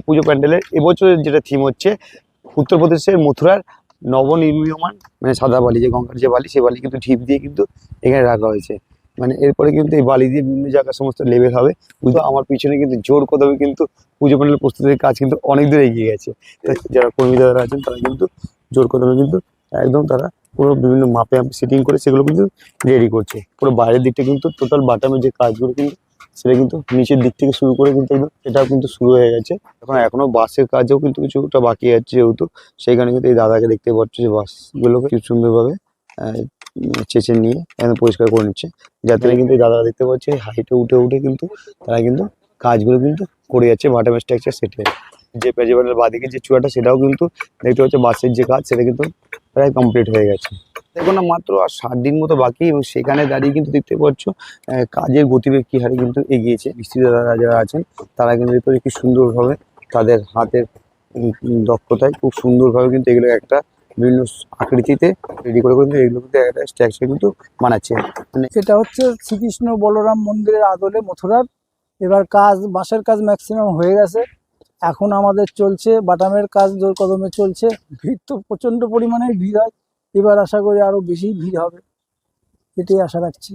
পুজো প্যান্ডেলের এবছরের যেটা থিম হচ্ছে উত্তরপ্রদেশের মথুরার নবনির্মীয়মান মানে সাদা বালি, যে গঙ্গার যে বালি, সেই বালি কিন্তু ঢিপ দিয়ে কিন্তু এখানে রাখা হয়েছে। মানে এরপরে কিন্তু এই বালি দিয়ে বিভিন্ন জায়গায় সমস্ত লেভেল হবে। পুজো আমার পিছনে কিন্তু জোর কদমে কিন্তু পুজো প্যান্ডেল প্রস্তুতির কাজ কিন্তু অনেক দূর এগিয়ে গেছে। যারা কর্মী দাদারা আছেন তারা কিন্তু জোর কদমে কিন্তু একদম তারা পুরো বিভিন্ন মাপে সেটিং করে সেগুলো কিন্তু রেডি করছে। পুরো বাইরের দিকটা কিন্তু টোটাল বাটামের যে কাজগুলো কিন্তু সেটা কিন্তু নিচের দিক থেকে শুরু করে কিন্তু একদম এটাও কিন্তু শুরু হয়ে গেছে। এখনো বাসের কাজেও কিন্তু কিছুটা বাকি আছে, যেহেতু সেইখানে কিন্তু এই দাদাকে দেখতে পাচ্ছ যে বাসগুলোকে খুব সুন্দরভাবে চেঁচে নিয়ে একদম পরিষ্কার করে নিচ্ছে, যাতে কিন্তু এই দাদারা দেখতে পাচ্ছে হাইটে উঠে উঠে কিন্তু তারা কিন্তু কাজগুলো কিন্তু করে যাচ্ছে বাটামের স্ট্রাকচার সেটে। যে পেজেবারের বাদিকে যে চূড়াটা সেটাও কিন্তু দেখতে পাচ্ছে বাসের যে কাজ সেটা কিন্তু প্রায় কমপ্লিট হয়ে গেছে। দেখো না, মাত্র আর 7 দিন মতো বাকি, এবং সেখানে দাঁড়িয়ে কিন্তু দেখতে পাচ্ছ কাজের গতিবেগ কি হারে কিন্তু এগিয়েছে। মিস্ত্রি দাদারা যারা আছেন তারা কিন্তু দেখতে পাচ্ছি কি সুন্দরভাবে তাদের হাতের দক্ষতায় খুব সুন্দরভাবে কিন্তু এগুলো একটা বিভিন্ন আকৃতিতে রেডি করে কিন্তু এগুলো কিন্তু একটা স্ট্রাকচার কিন্তু বানাচ্ছে। মানে এটা হচ্ছে শ্রীকৃষ্ণ বলরাম মন্দিরের আদলে মথুরার। এবার কাজ বাঁশের কাজ ম্যাক্সিমাম হয়ে গেছে, এখন আমাদের চলছে বাটামের কাজ জোর কদমে চলছে। ভিড় তো প্রচন্ড পরিমাণে ভিড় হয়, এবার আশা করি আরো বেশি ভিড় হবে, এটাই আশা রাখছি।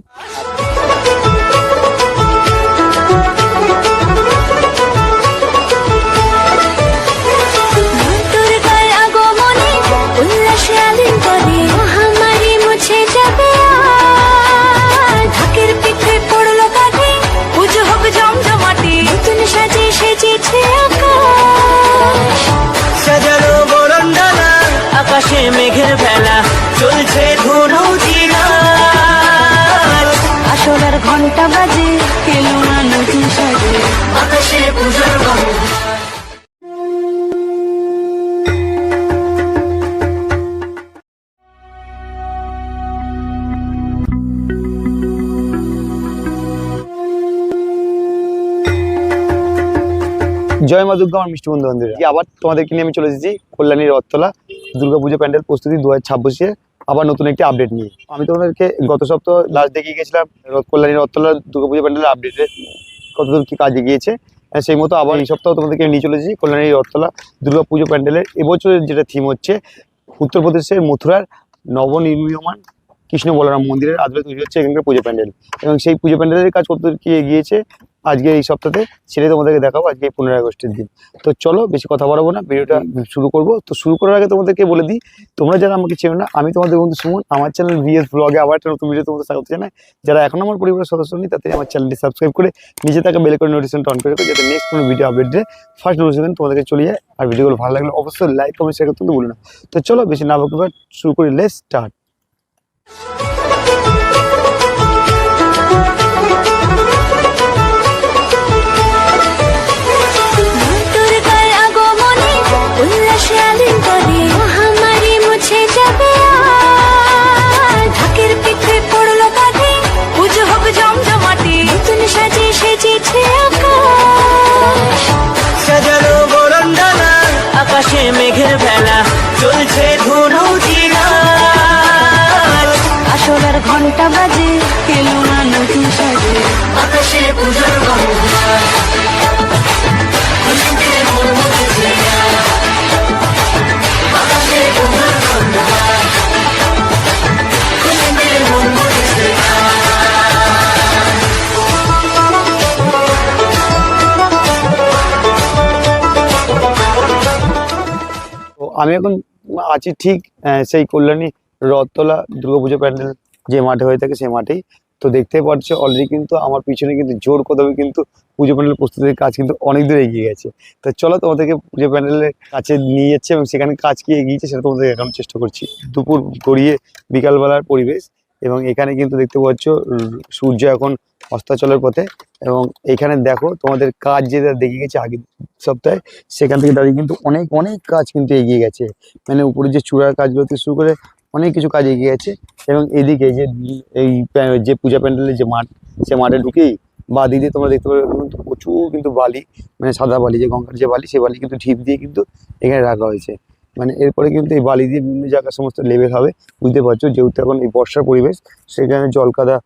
আকাশে মেঘের ভেলা চলছে ধুনু আসলের ঘন্টা বাজে এলো না নতুন সাজে আকাশে পুজোর বাবু। জয় মা দুর্গা, আমার মিষ্টি বন্ধু বান্ধবীরা, আবার তোমাদেরকে নিয়ে আমি চলে এসেছি কল্যাণী রথতলা দুর্গাপুজো প্যান্ডেল প্রস্তুতি 2026 আবার নতুন একটি আপডেট নিয়ে। আমি তোমাদেরকে গত সপ্তাহ লাস্ট দেখিয়ে গেছিলাম কল্যাণী রথতলা দুর্গাপুজো প্যান্ডেলের আপডেটে কতদূর কি কাজ এগিয়েছে। সেই মতো আবার এই সপ্তাহ তোমাদেরকে নিয়ে চলে এসেছি কল্যাণী রথতলা দুর্গাপুজো প্যান্ডেলের এবছরের যেটা থিম হচ্ছে উত্তরপ্রদেশের মথুরার নবনির্মীয়মান কৃষ্ণ বলরাম মন্দিরের আদলে তৈরি হচ্ছে এখানকার পুজো প্যান্ডেল, এবং সেই পুজো প্যান্ডেলের কাজ কতদূর কি এগিয়েছে আজকে এই সপ্তাহে সেটাই তোমাদেরকে দেখাবো আজকে 15 আগস্টের দিন। তো চলো বেশি কথা বাড়াবো না, ভিডিওটা শুরু করবো। তো শুরু করার আগে তোমাদেরকে বলে দিই, তোমরা যারা আমাকে চেনো না, আমি তোমাদের বন্ধু সুমন, আমার চ্যানেল ভিএস ব্লগে আবার একটা নতুন ভিডিও তোমাদের স্বাগত জানাই। যারা এখন আমার পরিবারের সদস্য নেই তাদের আমার চ্যানেলটি সাবস্ক্রাইব করে নিচে থাকা বেল করে নোটিফিকেশন অন করে রাখো, যাতে নেক্সট কোনো ভিডিও আপডেট দিয়ে ফার্স্ট নোটিফিকেশন তোমাদেরকে চলে যায়। আর ভিডিওগুলো ভালো লাগলে অবশ্যই লাইক কমেন্ট শেয়ার করতে ভুলো না। তো চলো বেশি না বকবো, শুরু করি, লেটস স্টার্ট। আকাশে মেঘের ভেলা চলছে ধুনু আসলের ঘন্টা বাজে এলো না নতুন সাজে আকাশে পুজোর বাবু। আমি এখন আছি ঠিক সেই কল্যাণী রথতলা দুর্গাপুজো প্যান্ডেল যে মাঠে হয়ে থাকে সেই মাঠেই। তো দেখতে পাচ্ছ অলরেডি কিন্তু আমার পিছনে কিন্তু জোর কদমে কিন্তু পুজো প্যান্ডেল প্রস্তুতির কাজ কিন্তু অনেক দূর এগিয়ে গেছে। তো চলো তোমাদেরকে পুজো প্যান্ডেলের কাছে নিয়ে যাচ্ছে এবং সেখানে কাজ কি এগিয়েছে সেটা তোমাদের দেখানোর চেষ্টা করছি। দুপুর গড়িয়ে বিকালবেলার পরিবেশ, এবং এখানে কিন্তু দেখতে পাচ্ছ সূর্য এখন অস্তাচলের পথে, এবং এখানে দেখো তোমাদের কাজ যেটা দেখিয়ে গেছে আগের সপ্তাহে, সেখান থেকে দাঁড়িয়ে কিন্তু অনেক অনেক কাজ কিন্তু এগিয়ে গেছে। মানে উপরে যে চূড়ার কাজগুলো থেকে শুরু করে অনেক কিছু কাজ এগিয়ে গেছে। এবং এদিকে যে এই যে পূজা প্যান্ডেলের যে মাঠ, সে মাঠে ঢুকেই বা দিদি তোমরা দেখতে পাবে কিন্তু প্রচুর কিন্তু বালি, মানে সাদা বালি, যে গঙ্গার যে বালি, সেই বালি কিন্তু ঢিপ দিয়ে কিন্তু এখানে রাখা হয়েছে। মানে এরপরে কিন্তু এই বালি দিয়ে বিভিন্ন জায়গায় সমস্ত লেভেল হবে, বুঝতে পারছো। যেহেতু এখন এই বর্ষার পরিবেশ, সেখানে জল কাদা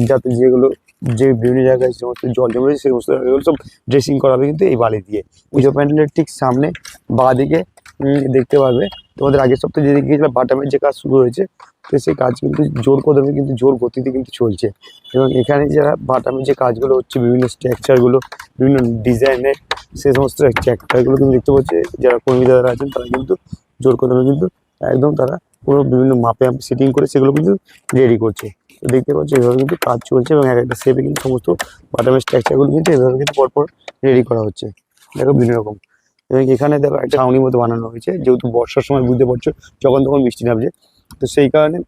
যাতে যেগুলো যে বিভিন্ন জায়গায় যে সমস্ত জল জমে রয়েছে সেই সমস্ত জায়গাগুলো সব ড্রেসিং করা হবে কিন্তু এই বালি দিয়ে। পুজো প্যান্ডেলের ঠিক সামনে বাঁ দিকে দেখতে পারবে তোমাদের আগের সপ্তাহে যেদিকে গিয়েছিলাম বাটামের যে কাজ শুরু হয়েছে, তো সেই কাজ কিন্তু জোর কদমে কিন্তু জোর গতিতে কিন্তু চলছে। এবং এখানে যারা বাটামের যে কাজগুলো হচ্ছে বিভিন্ন স্ট্রাকচারগুলো বিভিন্ন ডিজাইনের সেই সমস্ত স্ট্রাকচারগুলো কিন্তু দেখতে পাচ্ছে যারা কর্মী যারা আছেন তারা কিন্তু জোর কদমে কিন্তু একদম তারা পুরো বিভিন্ন মাপে সেটিং করে সেগুলো কিন্তু রেডি করছে। তো দেখতে পাচ্ছি এভাবে কিন্তু কাজ চলছে এবং এক একটা শেপে কিন্তু সমস্ত বাটামের স্ট্রাকচারগুলো কিন্তু এভাবে কিন্তু পরপর রেডি করা হচ্ছে। দেখো বিভিন্ন রকম এবং এখানে দেখো একটা ছাউনির মতো বানানো হয়েছে, যেহেতু বর্ষার সময় বুঝতে পারছো যখন তখন বৃষ্টি নামছে, তো সেই কারণে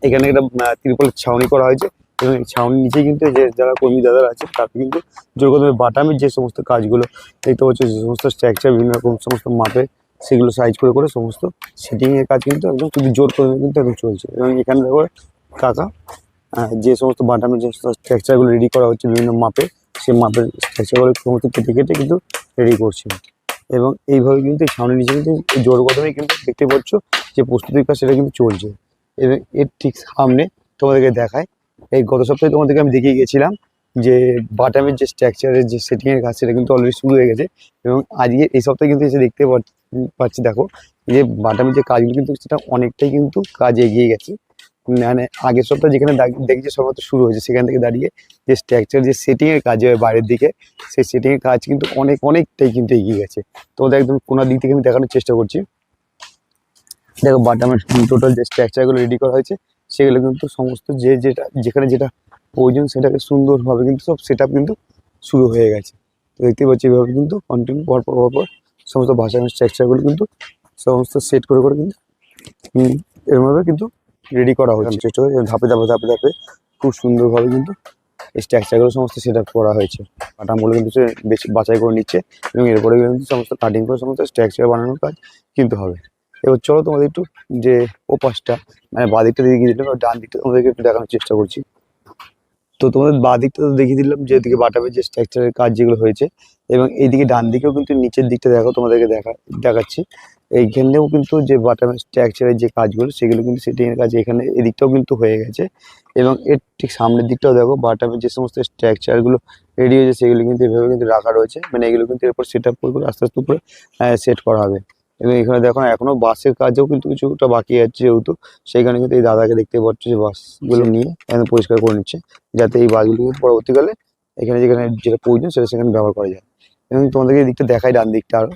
এখানে একটা ত্রিপলের ছাউনি করা হয়েছে। এবং এই ছাউনির নিচে কিন্তু যে যারা কর্মী দাদারা আছে তারা কিন্তু জোর কদমে বাটামের যে সমস্ত কাজগুলো দেখতে পাচ্ছ, যে সমস্ত স্ট্রাকচার বিভিন্ন রকম সমস্ত মাপে সেগুলো সাইজ করে করে সমস্ত সেটিংয়ের কাজ কিন্তু একদম খুবই জোর কদমে কিন্তু একদম চলছে। এবং এখানে দেখো কাকা যে সমস্ত বাটামের যে সমস্ত স্ট্রাকচারগুলো রেডি করা হচ্ছে বিভিন্ন মাপে, সেই মাপের স্ট্রাকচারগুলো সমস্ত কেটে কেটে কিন্তু রেডি করছে। এবং এইভাবে কিন্তু এই ছাউনির নিচে কিন্তু জোর কদমে কিন্তু দেখতে পাচ্ছ যে প্রস্তুতির কাজ সেটা কিন্তু চলছে। এবং এর ঠিক সামনে তোমাদেরকে দেখায়, এই গত সপ্তাহে তোমাদেরকে আমি দেখিয়ে গেছিলাম যে বাটামের যে স্ট্রাকচারের যে সেটিংয়ের কাজ সেটা কিন্তু অলরেডি শুরু হয়ে গেছে। এবং আজকে এই সপ্তাহে কিন্তু এসে দেখতে পাচ্ছি দেখো যে বাটামের যে কাজগুলো কিন্তু সেটা অনেকটাই কিন্তু কাজ এগিয়ে গেছে। মানে আগের সপ্তাহে যেখানে দেখছি সবেমাত্র শুরু হয়েছে, সেখান থেকে দাঁড়িয়ে যে স্ট্রাকচার যে সেটিংয়ের কাজ হয় বাইরের দিকে, সেই সেটিংয়ের কাজ কিন্তু অনেকটাই কিন্তু এগিয়ে গেছে। তোমাদের একদম কোনো দিক থেকে আমি দেখানোর চেষ্টা করছি। দেখো বাটামের টোটাল যে স্ট্রাকচারগুলো রেডি করা হয়েছে সেগুলো কিন্তু সমস্ত যেখানে যেটা প্রয়োজন সেটাকে সুন্দরভাবে কিন্তু সব সেট কিন্তু শুরু হয়ে গেছে। তো দেখতে পাচ্ছি এভাবে কিন্তু কন্টিনিউ পরপর সমস্ত বাটামের স্ট্রাকচারগুলো কিন্তু সমস্ত সেট করে করে কিন্তু এরভাবে কিন্তু রেডি করা হচ্ছে। চেষ্টা করে ধাপে ধাপে খুব সুন্দরভাবে কিন্তু এই স্ট্রাকচারগুলো সমস্ত সেট করা হয়েছে। বাটামগুলো কিন্তু সে বেশি বাছাই করে নিচ্ছে এবং এরপরে কিন্তু সমস্ত কাটিং করে সমস্ত স্ট্রাকচার বানানোর কাজ কিন্তু হবে। এবার চলো তোমাদের একটু যে ওপাশটা মানে বাঁ দিকটা দেখিয়ে দিলাম, ডান দিকটা তোমাদেরকে একটু দেখানোর চেষ্টা করছি। তো তোমাদের বাঁ দিকটা তো দেখিয়ে দিলাম যে এদিকে বাটামের যে স্ট্রাকচারের কাজ যেগুলো হয়েছে, এবং এইদিকে ডান দিকেও কিন্তু নিচের দিকটা দেখো তোমাদেরকে দেখাচ্ছি। এইখানেও কিন্তু যে বাটামের স্ট্রাকচারের যে কাজগুলো সেগুলো কিন্তু সেটিংয়ের কাজ এখানে এদিকটাও কিন্তু হয়ে গেছে। এবং এর ঠিক সামনের দিকটাও দেখো বাটামের যে সমস্ত স্ট্রাকচারগুলো রেডি হয়েছে সেগুলো কিন্তু এভাবে কিন্তু রাখা রয়েছে। মানে এগুলো কিন্তু এরপর সেট আপ করে আস্তে আস্তে উপরে সেট করা হবে। এবং এখানে দেখো এখনো বাসের কাজেও কিন্তু কিছুটা বাকি আছে, যেহেতু সেইখানে কিন্তু এই দাদাকে দেখতে পাচ্ছ যে বাসগুলো নিয়ে একদম পরিষ্কার করে নিচ্ছে, যাতে এই বাসগুলো কিন্তু পরবর্তীকালে এখানে যেখানে যেটা প্রয়োজন সেটা সেখানে ব্যবহার করা যায়। এবং তোমাদেরকে এই দিকটা দেখাই ডান দিকটা আরো,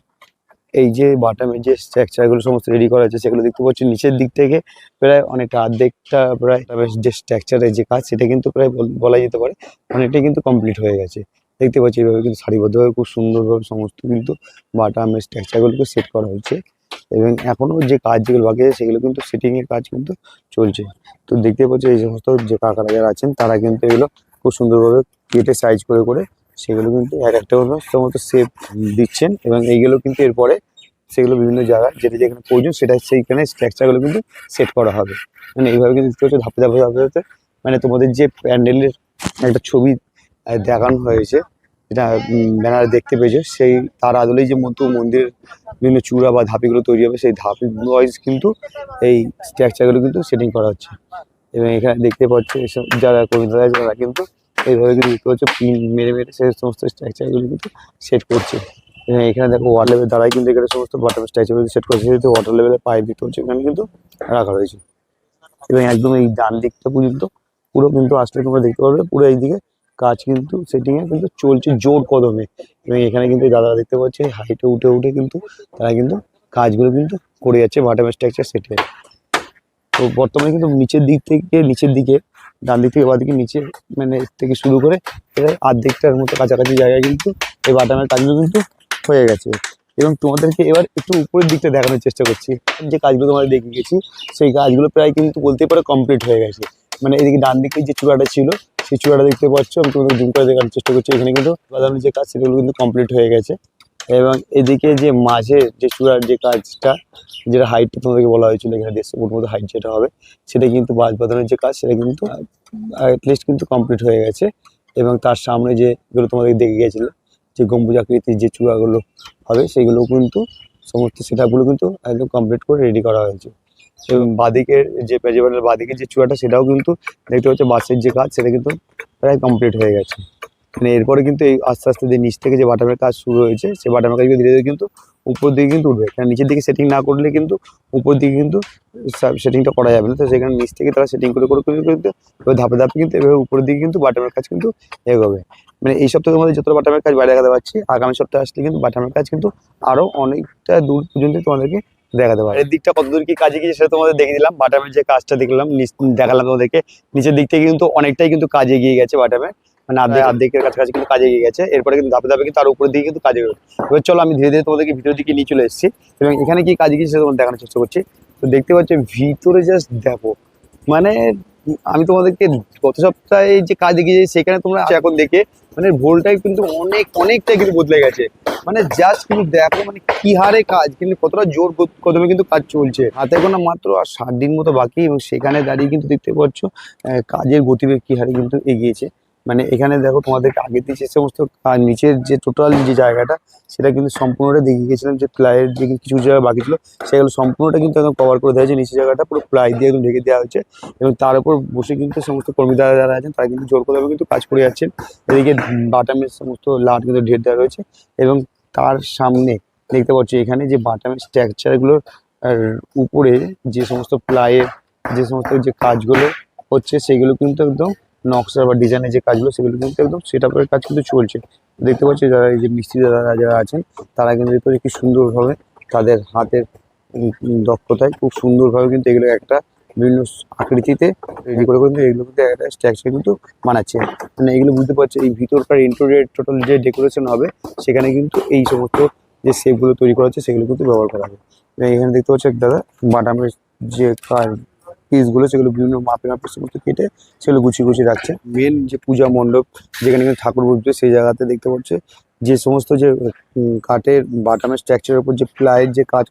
এই যে বাটামের যে স্ট্রাকচারগুলো সমস্ত রেডি করা আছে সেগুলো দেখতে পাচ্ছ নিচের দিক থেকে প্রায় অনেকটা অর্ধেকটা প্রায় যে স্ট্রাকচারের যে কাজ সেটা কিন্তু প্রায় বলা যেতে পারে অনেকটাই কিন্তু কমপ্লিট হয়ে গেছে। দেখতে পাচ্ছি এইভাবে কিন্তু সারিবদ্ধভাবে খুব সুন্দরভাবে সমস্ত কিন্তু বাটামের স্ট্রাকচারগুলোকে সেট করা হয়েছে। এবং এখনও যে কাজ যেগুলো বাকি আছে সেগুলো কিন্তু সেটিংয়ের কাজ কিন্তু চলছে। তো দেখতে পাচ্ছি এই সমস্ত যে কাকারা যারা আছেন তারা কিন্তু এগুলো খুব সুন্দরভাবে কেটে সাইজ করে করে সেগুলো কিন্তু এক একটা হলো সমস্ত শেপ দিচ্ছেন। এবং এইগুলো কিন্তু এরপরে সেগুলো বিভিন্ন জায়গায় যেটা যেখানে প্রয়োজন সেটা সেইখানে স্ট্রাকচারগুলো কিন্তু সেট করা হবে। মানে এইভাবে কিন্তু দেখতে হচ্ছে ধাপে ধাপে মানে তোমাদের যে প্যান্ডেলের একটা ছবি দেখানো হয়েছে, যেটা ব্যানারে দেখতে পেয়েছো, সেই তার আদলেই যে মন্দিরের বিভিন্ন চূড়া বা ধাপিগুলো তৈরি হবে সেই ধাপি ওয়াইজ কিন্তু এই স্ট্রাকচারগুলো কিন্তু সেটিং করা হচ্ছে। এবং এখানে দেখতে পাচ্ছ এসব যারা কর্মীরা যারা কিন্তু এইভাবে কিন্তু দেখতে পাচ্ছ পিন মেরে সেই সমস্ত স্ট্রাকচারগুলো কিন্তু সেট করছে। এবং এখানে দেখো ওয়াটার লেভেল দ্বারাই কিন্তু এখানে সমস্ত বাটার স্ট্রাকচারগুলো সেট করছে, যেহেতু ওয়াটার লেভেলের পাইপ দিতে হচ্ছে এখানে কিন্তু রাখা রয়েছে। এবং একদম এই ডান দিকটা পর্যন্ত পুরো কিন্তু আসলে তোমরা দেখতে পারবে পুরো এইদিকে কাজ কিন্তু সেটিংয়ে কিন্তু চলছে জোর কদমে। এবং এখানে কিন্তু দাদা দেখতে পাচ্ছি হাইটে উঠে কিন্তু তারা কিন্তু কাজগুলো কিন্তু করে যাচ্ছে বাটামের স্ট্রাকচার সেটে। তো বর্তমানে কিন্তু নিচের দিকে ডান দিক থেকে বাদিকে নিচে মানে থেকে শুরু করে প্রায় অর্ধেকটার মতো কাছাকাছি জায়গায় কিন্তু এই বাটামের কাজগুলো কিন্তু হয়ে গেছে। এবং তোমাদেরকে এবার একটু উপরের দিকটা দেখানোর চেষ্টা করছি, যে কাজগুলো তোমাদের দেখিয়ে গেছি সেই কাজগুলো প্রায় কিন্তু বলতে পারে কমপ্লিট হয়ে গেছে। মানে এদিকে ডান দিকে যে চূড়াটা ছিল সেই চূড়াটা দেখতে পাচ্ছ, আমি তোমাদের জুম করে দেখানোর চেষ্টা করছি। এখানে কিন্তু বাদামের যে কাজ সেগুলো কিন্তু কমপ্লিট হয়ে গেছে। এবং এদিকে যে মাঝে যে চূড়ার যে কাজটা যেটা হাইটটা তোমাদেরকে বলা হয়েছিল এখানে 150 ফুট মতো হাইট যেটা হবে, সেটা কিন্তু বাঁশ বাঁধানোর যে কাজ সেটা কিন্তু অ্যাটলিস্ট কিন্তু কমপ্লিট হয়ে গেছে। এবং তার সামনে যেগুলো তোমাদের দেখে গেছিলো যে গম্বুজ আকৃতির যে চূড়াগুলো হবে সেগুলো কিন্তু সমস্ত সেটআপগুলো কিন্তু একদম কমপ্লিট করে রেডি করা হয়েছে। এবং বাঁদিকের যে প্যাজেবানের বাঁদিকের যে চূড়াটা সেটাও কিন্তু দেখতে পাচ্ছ বাঁশের যে কাজ সেটা কিন্তু প্রায় কমপ্লিট হয়ে গেছে। মানে এরপরে কিন্তু এই আস্তে আস্তে যে নিচ থেকে যে বাটামের কাজ শুরু হয়েছে, সেই বাটামের কাজগুলো ধীরে ধীরে কিন্তু উপর দিকে কিন্তু উঠবে, কারণ নিচের দিকে সেটিং না করলে কিন্তু উপর দিকে কিন্তু সেটিংটা করা যাবে না। তো সেখানে নিচ থেকে তারা সেটিং করে করে করে কিন্তু এবার ধাপে ধাপে কিন্তু এভাবে উপরের দিকে কিন্তু বাটামের কাজ কিন্তু এগোবে। মানে এই সপ্তাহের মধ্যে যতটা বাটামের কাজ বাইরে দেখাতে পারছি, আগামী সপ্তাহে আসলে কিন্তু বাটামের কাজ কিন্তু আরো অনেকটা দূর পর্যন্ত তোমাদেরকে দেখাতে পারে। এর দিকটা কতদূর কি কাজে গিয়েছে সেটা তোমাদের দেখে দিলাম, বাটামের যে কাজটা দেখলাম দেখালাম তোমাদেরকে। নিচের দিক থেকে কিন্তু অনেকটাই কিন্তু কাজ এগিয়ে গেছে বাটামের, মানে অর্ধেকের কাছাকাছি কিন্তু কাজে এগিয়ে গেছে। এরপরে কিন্তু ধাপে ধাপে কিন্তু তার উপরের দিকে কিন্তু কাজে এগোবে। এবার চলো আমি ধীরে ধীরে তোমাদেরকে ভিতরের দিকে নিয়ে চলে এসেছি এবং এখানে কি কাজে গিয়েছে সেটা তোমাদের দেখানোর চেষ্টা করছি। তো দেখতে পাচ্ছ ভিতরে জাস্ট দেখো, মানে আমি তোমাদেরকে গত সপ্তাহে যে কাজ দেখিয়েছি সেখানে তোমরা এখন দেখে মানে ভোলটাই কিন্তু অনেকটাই কিন্তু বদলে গেছে। মানে জাস্ট কিন্তু দেখো মানে কি হারে কাজ, কিন্তু কতটা জোর কদমে কিন্তু কাজ চলছে। হাতে গোনা মাত্র আর 60 দিন মতো বাকি, এবং সেখানে দাঁড়িয়ে কিন্তু দেখতে পাচ্ছ কাজের গতিবেগ কি হারে কিন্তু এগিয়েছে। মানে এখানে দেখো তোমাদেরকে আগে দিয়ে যে সমস্ত নিচের যে টোটাল যে জায়গাটা সেটা কিন্তু সম্পূর্ণটা দেখিয়ে গেছিলাম, যে প্লাইয়ের যে কিছু জায়গা বাকি ছিল সেগুলো সম্পূর্ণটা কিন্তু একদম কভার করে দেওয়া হয়েছে। নিচের জায়গাটা পুরো প্লাই দিয়ে একদম ঢেকে দেওয়া হয়েছে, এবং তার উপর বসে কিন্তু সমস্ত কর্মীরা যারা আছেন তারা কিন্তু জোর কদমে কিন্তু কাজ করে যাচ্ছেন। এদিকে বাটামের সমস্ত লাট কিন্তু ঢের দেওয়া রয়েছে, এবং তার সামনে দেখতে পাচ্ছি এখানে যে বাটামের স্ট্রাকচারগুলোর উপরে যে সমস্ত প্লাইয়ের যে সমস্ত যে কাজগুলো হচ্ছে সেগুলো কিন্তু একদম নকশা বা ডিজাইনের যে কাজগুলো সেগুলো কিন্তু একদম সেট আপের কাজ কিন্তু চলছে। দেখতে পাচ্ছি যারা এই যে মিস্ত্রি যারা আছেন তারা কিন্তু দেখতে পাচ্ছি কি সুন্দরভাবে তাদের হাতের দক্ষতায় খুব সুন্দরভাবে কিন্তু এগুলো একটা বিভিন্ন আকৃতিতে রেডি করে কিন্তু এগুলো কিন্তু একটা স্ট্রাকচার কিন্তু বানাচ্ছে। মানে এগুলো বুঝতে পারছি এই ভিতরকার ইন্টেরিয়র টোটাল যে ডেকোরেশন হবে সেখানে কিন্তু এই সমস্ত যে শেপগুলো তৈরি করা হচ্ছে সেগুলো কিন্তু ব্যবহার করা হবে। এখানে দেখতে পাচ্ছি দাদা বাটামের যে পিসগুলো সেগুলো বিভিন্ন মাপে মাপে সমস্ত কেটে সেগুলো গুছিয়ে গুছিয়ে রাখছে। মেন যে পূজা মণ্ডপ যেখানে কিন্তু ঠাকুর বসবে সেই জায়গাতে দেখতে পাচ্ছে যে সমস্ত যে কাঠের বাটামের স্ট্রাকচারের উপর যে প্লাইয়ের যে কাজ,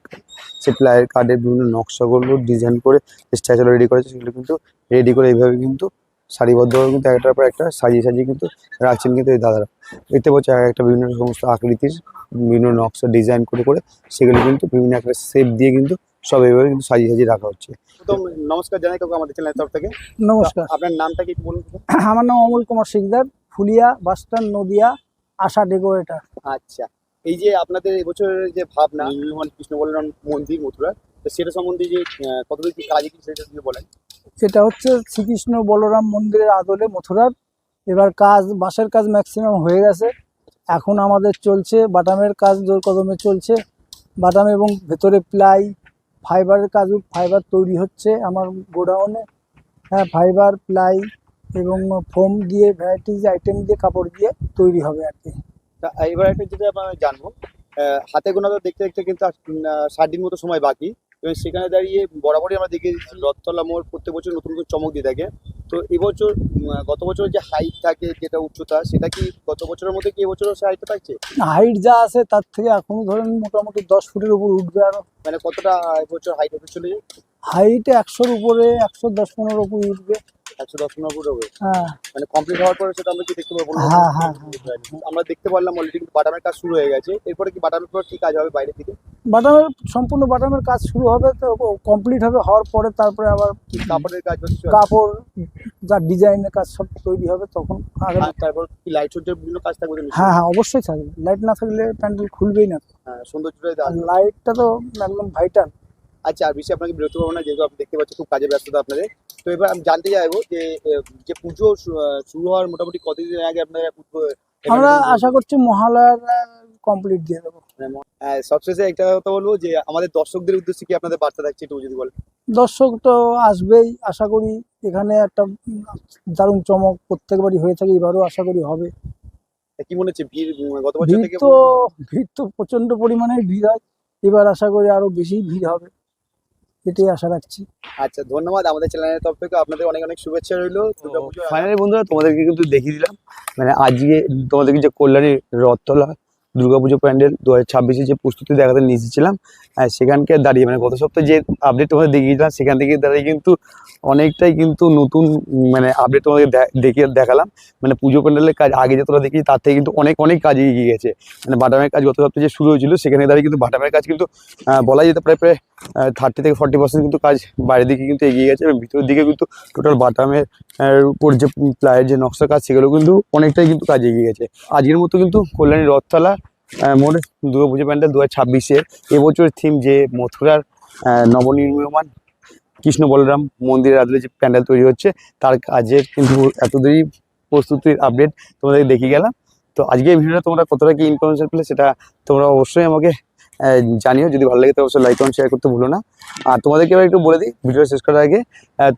সে প্লাইয়ের কাঠের বিভিন্ন নকশাগুলো ডিজাইন করে স্ট্রাকচার রেডি করেছে সেগুলো কিন্তু রেডি করে এইভাবে কিন্তু সারিবদ্ধভাবে কিন্তু একটার পর একটা সাজিয়ে সাজিয়ে কিন্তু রাখছেন কিন্তু এই দাদারা। দেখতে পাচ্ছি একটা বিভিন্ন সমস্ত আকৃতির বিভিন্ন নকশা ডিজাইন করে করে সেগুলো কিন্তু বিভিন্ন একটা শেপ দিয়ে কিন্তু সব এইভাবে কিন্তু সাজিয়ে সাজিয়ে রাখা হচ্ছে। তো নমস্কার জানাই কাকু আমাদের চ্যানেলের তরফ থেকে। নমস্কার, আপনার নামটা কি একটু বলুন তো? আমার নাম অমল কুমার শিকদার, ফুলিয়া বাসস্ট্যান্ড, নদিয়া, আশা ডেকোরেটর। আচ্ছা, এই যে আপনাদের এবছরের যে ভাবনা নির্মল কৃষ্ণ বলরাম মন্দির মথুরা, তো সেটা সম্বন্ধে যে কতদূর কি কাজ কি সেটা যদি বলেন। এটা হচ্ছে শ্রীকৃষ্ণ বলরাম মন্দিরের আদলে মথুরার। এবার কাজ বাঁশের কাজ ম্যাক্সিমাম হয়ে গেছে, এখন আমাদের চলছে বাটামের কাজ জোর কদমে চলছে। বাটাম এবং ভেতরে প্লাই ফাইবারের কাজ, ফাইবার তৈরি হচ্ছে আমার গোডাউনে। হ্যাঁ, ফাইবার প্লাই এবং ফোম দিয়ে ভ্যারাইটিজ আইটেম দিয়ে কাপড় দিয়ে তৈরি হবে আর কি। তা এবার একটা যেটা আমরা জানবো, হাতে গোনা তো দেখতে দেখতে কিন্তু 60 দিন মতো সময় বাকি, এবং সেখানে দাঁড়িয়ে বরাবরই আমরা দেখে দিচ্ছি রথতলা মোড় প্রত্যেক বছর নতুন নতুন চমক দিয়ে থাকে। তো এবছর গত বছর যে হাইট থাকে যেটা উচ্চতা, সেটা কি গত বছরের মধ্যে কি এবছরও সে হাইটটা থাকছে? হাইট যা আছে তার থেকে এখন ধরেন মোটামুটি 10 ফুটের উপর উঠবে আরো। মানে কতটা এবছর হাইট হতে চলে যায়? হাইট 100-র উপরে, 110-15 উপর উঠবে। 110 ফুট হবে। হ্যাঁ মানে কমপ্লিট হওয়ার পরে সেটা আমরা কি দেখতে পাবো? হ্যাঁ হ্যাঁ, আমরা দেখতে পারলাম অলরেডি কিন্তু বাটামের কাজ শুরু হয়ে গেছে। এরপরে কি বাটামের পর কি কাজ হবে বাইরে থেকে? বাটামের সম্পূর্ণ বাটামের কাজ শুরু হবে, তো কমপ্লিট হবে, হওয়ার পরে তারপরে আবার কাপড়ের কাজ হচ্ছে, কাপড় যা ডিজাইনের কাজ সব তৈরি হবে তখন আগে। আর তারপর কি লাইট সজ্জার বিভিন্ন কাজ থাকবে তো নিশ্চয়ই? হ্যাঁ হ্যাঁ, অবশ্যই থাকবে, লাইট না থাকলে প্যান্ডেল খুলবেই না। হ্যাঁ, সৌন্দর্যটা আর লাইটটা তো একদম ভাইটাল। আচ্ছা, আর বেশি আপনাকে বিরক্ত করবো না, যেহেতু আপনি দেখতে পাচ্ছেন খুব কাজে ব্যস্ততা আপনাদের। তো এবার আমি জানতে চাইবো যে যে পুজো শুরু হওয়ার মোটামুটি কতদিন আগে আপনারা আমরা আশা করছি মহালয়ার কমপ্লিট দিয়ে দেবো। সবশেষে একটা কথা বলবো যে আমাদের দর্শকদের উদ্দেশ্যে কি আপনাদের বার্তা থাকছে একটু যদি বলেন। দর্শক তো আসবেই, আশা করি এখানে একটা দারুণ চমক প্রত্যেকবারই হয়ে থাকে, এবারও আশা করি হবে। কি মনে হচ্ছে ভিড় গত বছর ভিড় থেকে? তো ভিড় তো প্রচন্ড পরিমাণে ভিড় হয়, এবার আশা করি আরো বেশি ভিড় হবে, এটাই আশা রাখছি। আচ্ছা, ধন্যবাদ। আমাদের চ্যানেলের তরফ থেকে আপনাদের অনেক অনেক শুভেচ্ছা রইলো। ফাইনালি বন্ধুরা তোমাদেরকে কিন্তু দেখিয়ে দিলাম, মানে আজকে তোমাদেরকে যে কল্যাণী রথতলা দুর্গাপুজো প্যান্ডেল 2026-এর যে প্রস্তুতি দেখাতে নিয়ে এসেছিলাম, সেখানকে দাঁড়িয়ে মানে গত সপ্তাহে যে আপডেট তোমাদের দেখিয়েছিলাম সেখান থেকে দাঁড়িয়ে কিন্তু অনেকটাই কিন্তু নতুন মানে আপডেট তোমাদের দেখালাম। মানে পুজো প্যান্ডেলের কাজ আগে যে তোমরা দেখি তার থেকে কিন্তু অনেক অনেক কাজ এগিয়ে গেছে। মানে বাটামের কাজ গত সপ্তাহে যে শুরু হয়েছিল সেখানে দাঁড়িয়ে কিন্তু বাটামের কাজ কিন্তু বলা যেতে প্রায় 30 থেকে 40% কিন্তু কাজ বাইরের দিকে কিন্তু এগিয়ে গেছে, এবং ভিতরের দিকে কিন্তু টোটাল বাটামের উপর যে প্লায়ের যে নকশার কাজ সেগুলো কিন্তু অনেকটাই কিন্তু কাজ এগিয়ে গেছে। আজকের মতো কিন্তু কল্যাণী রথতলা মোট দুর্গাপুজো প্যান্ডেল 2026-এর এবছরের থিম যে মথুরার নবনির্মীয়মান কৃষ্ণ বলরাম মন্দিরের আদলে যে প্যান্ডেল তৈরি হচ্ছে তার কাজের কিন্তু এতদিনই প্রস্তুতির আপডেট তোমাদের দেখিয়ে গেলাম। তো আজকে এই ভিডিওটা তোমরা কতটা কি ইনফরমেশন পেলে সেটা তোমরা অবশ্যই আমাকে জানিও। যদি ভালো লাগে তো অবশ্যই লাইক কমেন্ট শেয়ার করতে ভুলো না। আর তোমাদেরকে এবার একটু বলে দিই ভিডিও শেষ করার আগে,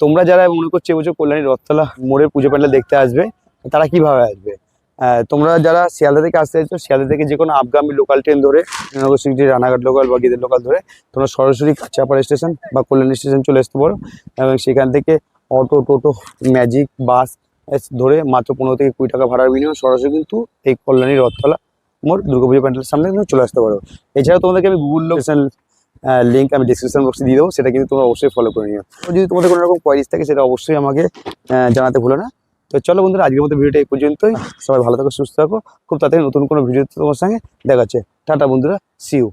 তোমরা যারা মনে করছো এবছর কল্যাণী রথতলা মোড়ের পুজো প্যান্ডেল দেখতে আসবে তারা কিভাবে আসবে। তোমরা যারা শিয়ালদা থেকে আসতে চাইছো, শিয়ালদা থেকে যে কোনো আপগামী লোকাল ট্রেন ধরে নগর সিটি রানাঘাট লোকাল বা গীদের লোকাল ধরে তোমরা সরাসরি কাঁচাপাড়া স্টেশন বা কল্যাণী স্টেশন চলে আসতে পারো, এবং সেখান থেকে অটো, টোটো, ম্যাজিক, বাস ধরে মাত্র 15 থেকে 20 টাকা ভাড়ার বিনিময়ে সরাসরি কিন্তু এই কল্যাণী রথতলা মোড় দুর্গাপুজো প্যান্ডেলের সামনে কিন্তু চলে আসতে পারো। এছাড়াও তোমাদেরকে আমি গুগল লোকেশন লিঙ্ক আমি ডিসক্রিপশন বক্সে দিয়ে দেবো, সেটা কিন্তু তোমরা অবশ্যই ফলো করে নিও। তো যদি তোমাদের কোনো রকম কোয়ারিজ থাকে সেটা অবশ্যই আমাকে জানাতে ভুলো না। তো চলো বন্ধুরা, আজকের মতো ভিডিওটা এই পর্যন্তই। সবাই ভালো থাকো, সুস্থ থাকো। খুব তাড়াতাড়ি নতুন কোনো ভিডিওতে তোমার সঙ্গে দেখা হচ্ছে। টাটা বন্ধুরা, সি ইউ।